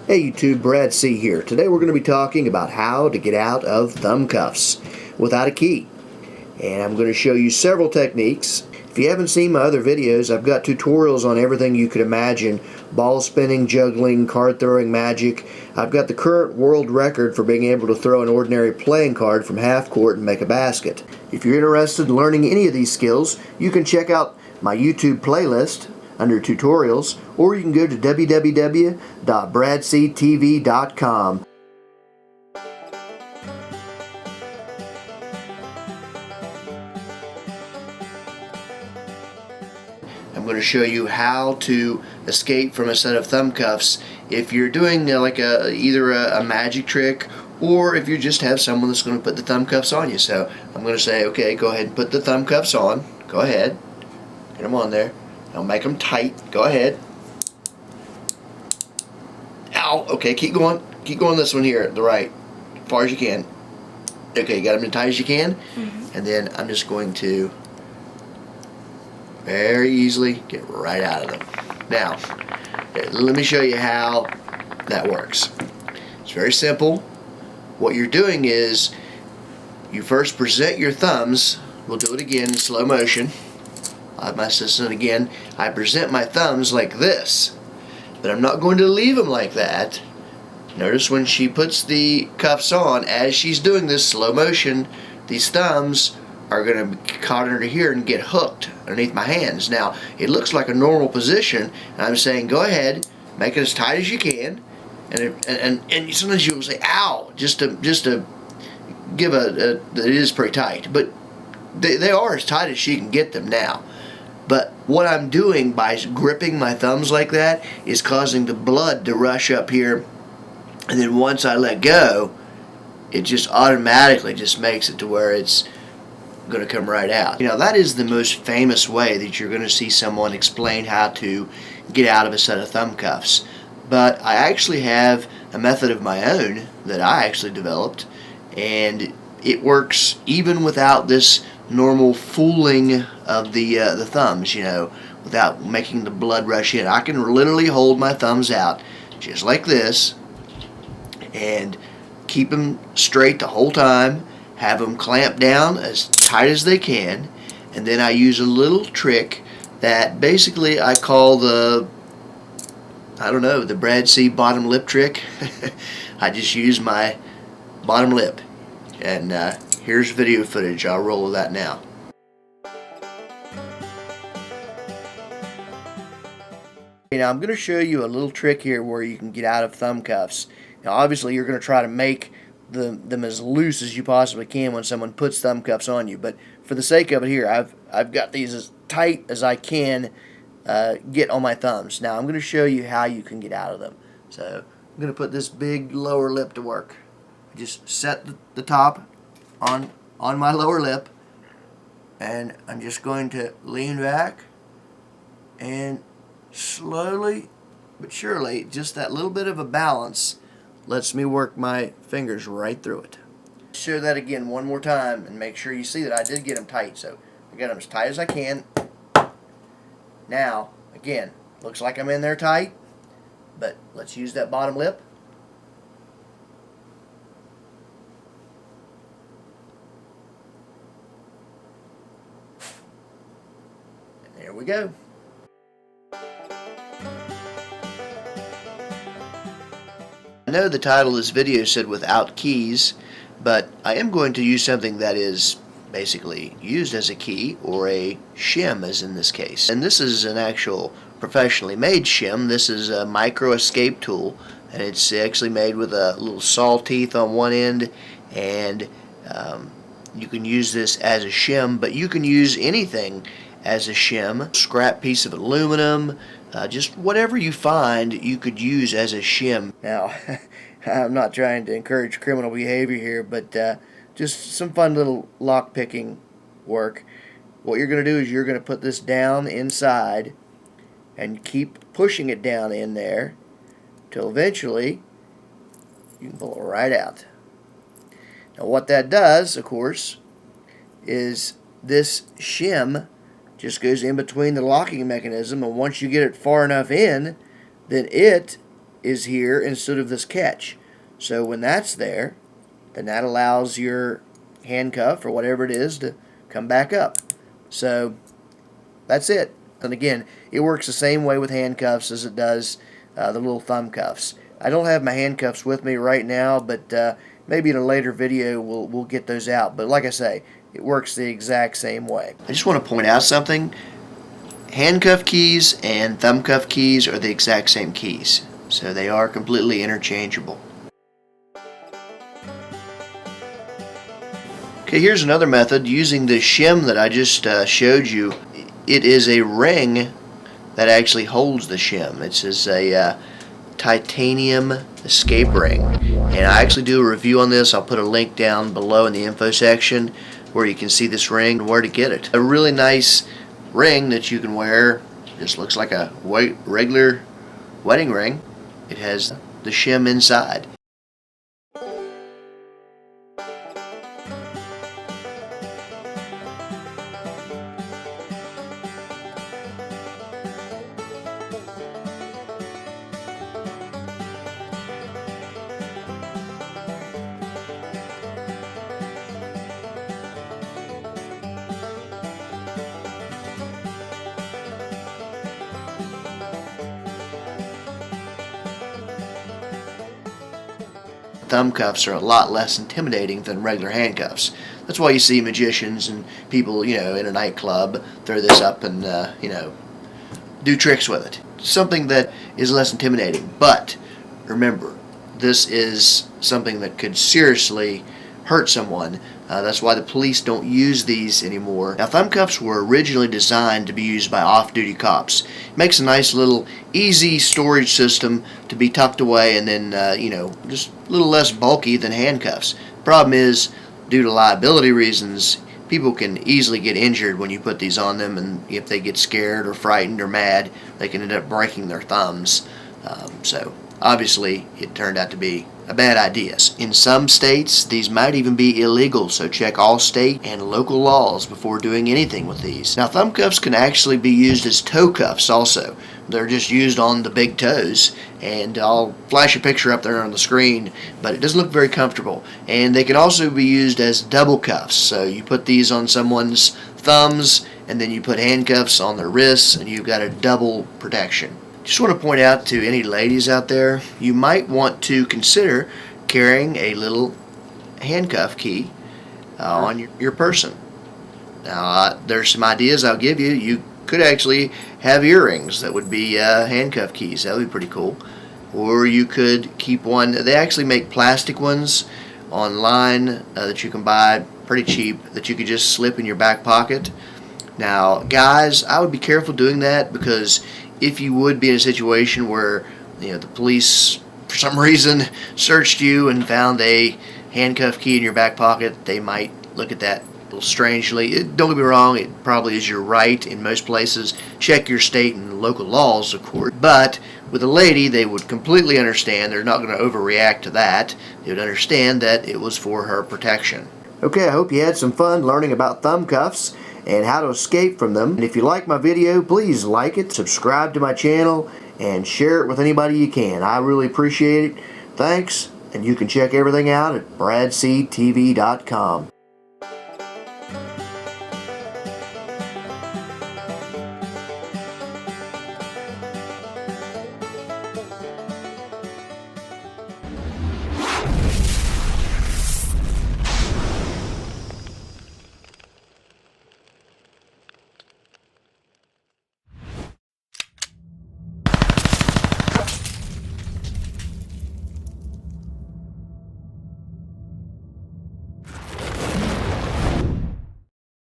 Hey YouTube, Brad C here. Today we're going to be talking about how to get out of thumb cuffs without a key. And I'm going to show you several techniques. If you haven't seen my other videos, I've got tutorials on everything you could imagine. Ball spinning, juggling, card throwing, magic. I've got the current world record for being able to throw an ordinary playing card from half court and make a basket. If you're interested in learning any of these skills, you can check out my YouTube playlist under tutorials, or you can go to www.bradctv.com. I'm going to show you how to escape from a set of thumb cuffs if you're doing either a magic trick, or if you just have someone that's going to put the thumb cuffs on you. So I'm going to say, okay, go ahead and put the thumb cuffs on. Go ahead, get them on there. Now make them tight. Go ahead. Ow. Okay, keep going. Keep going this one here, the right, as far as you can. Okay, you got them as tight as you can. And then I'm just going to very easily get right out of them. Now, let me show you how that works. It's very simple. What you're doing is you first present your thumbs. We'll do it again in slow motion. I have my assistant again. I present my thumbs like this, but I'm not going to leave them like that. Notice when she puts the cuffs on, as she's doing this slow motion, these thumbs are going to be caught under here and get hooked underneath my hands. Now, it looks like a normal position, and I'm saying go ahead, make it as tight as you can, and sometimes you'll say ow, just to give it is pretty tight, but they are as tight as she can get them now. But what I'm doing by gripping my thumbs like that is causing the blood to rush up here, and then once I let go, it just automatically just makes it to where it's going to come right out. You know, that is the most famous way that you're going to see someone explain how to get out of a set of thumb cuffs. But I actually have a method of my own that I actually developed, and it works even without this normal fooling of the thumbs, you know, without making the blood rush in. I can literally hold my thumbs out just like this and keep them straight the whole time, have them clamp down as tight as they can, and then I use a little trick that basically I call the Brad C bottom lip trick. I just use my bottom lip, and here's video footage. I'll roll with that now. Now I'm going to show you a little trick here where you can get out of thumb cuffs. Now obviously you're going to try to make them as loose as you possibly can when someone puts thumb cuffs on you, but for the sake of it here, I've got these as tight as I can get on my thumbs. Now I'm going to show you how you can get out of them. So I'm going to put this big lower lip to work. I just set the top on my lower lip, and I'm just going to lean back and slowly but surely, just that little bit of a balance lets me work my fingers right through it. Show that again one more time and make sure you see that I did get them tight. So I got them as tight as I can. Now again, looks like I'm in there tight, but let's use that bottom lip. And there we go. I know the title of this video said without keys, but I am going to use something that is basically used as a key, or a shim as in this case. And this is an actual professionally made shim. This is a micro escape tool, and it's actually made with a little saw teeth on one end, and you can use this as a shim, but you can use anything as a shim. Scrap piece of aluminum, just whatever you find you could use as a shim. Now, I'm not trying to encourage criminal behavior here, but just some fun little lock picking work. What you're going to do is you're going to put this down inside and keep pushing it down in there till eventually you can pull it right out. Now what that does, of course, is this shim just goes in between the locking mechanism, and once you get it far enough in, then it is here instead of this catch. So when that's there, then that allows your handcuff or whatever it is to come back up. So that's it. And again, it works the same way with handcuffs as it does the little thumb cuffs. I don't have my handcuffs with me right now, but maybe in a later video we'll get those out. But like I say, it works the exact same way. I just want to point out something. Handcuff keys and thumb cuff keys are the exact same keys, so they are completely interchangeable. Okay, here's another method using the shim that I just showed you. It is a ring that actually holds the shim. It's a titanium escape ring, and I actually do a review on this. I'll put a link down below in the info section where you can see this ring and where to get it. A really nice ring that you can wear. Just looks like a regular wedding ring. It has the shim inside. Thumb cuffs are a lot less intimidating than regular handcuffs. That's why you see magicians and people, you know, in a nightclub throw this up and, you know, do tricks with it. Something that is less intimidating. But remember, this is something that could seriously hurt someone. That's why the police don't use these anymore. Now, thumb cuffs were originally designed to be used by off-duty cops. It makes a nice little easy storage system to be tucked away, and then, you know, just a little less bulky than handcuffs. Problem is, due to liability reasons, people can easily get injured when you put these on them, and if they get scared or frightened or mad, they can end up breaking their thumbs. So obviously it turned out to be a bad idea. In some states these might even be illegal, so check all state and local laws before doing anything with these. Now, thumb cuffs can actually be used as toe cuffs also. They're just used on the big toes, and I'll flash a picture up there on the screen, but it doesn't look very comfortable. And they can also be used as double cuffs, so you put these on someone's thumbs and then you put handcuffs on their wrists, and you've got a double protection. Just want to point out to any ladies out there, you might want to consider carrying a little handcuff key on your person. Now, there's some ideas I'll give you. You could actually have earrings that would be handcuff keys. That would be pretty cool. Or you could keep one. They actually make plastic ones online that you can buy pretty cheap that you could just slip in your back pocket. Now, guys, I would be careful doing that, because if you would be in a situation where, you know, the police for some reason searched you and found a handcuff key in your back pocket, they might look at that a little strangely. Don't get me wrong, it probably is your right in most places. Check your state and local laws, of course. But with a lady, they would completely understand. They're not going to overreact to that. They would understand that it was for her protection. Okay, I hope you had some fun learning about thumb cuffs and how to escape from them. And if you like my video, please like it, subscribe to my channel, and share it with anybody you can. I really appreciate it. Thanks, and you can check everything out at bradctv.com.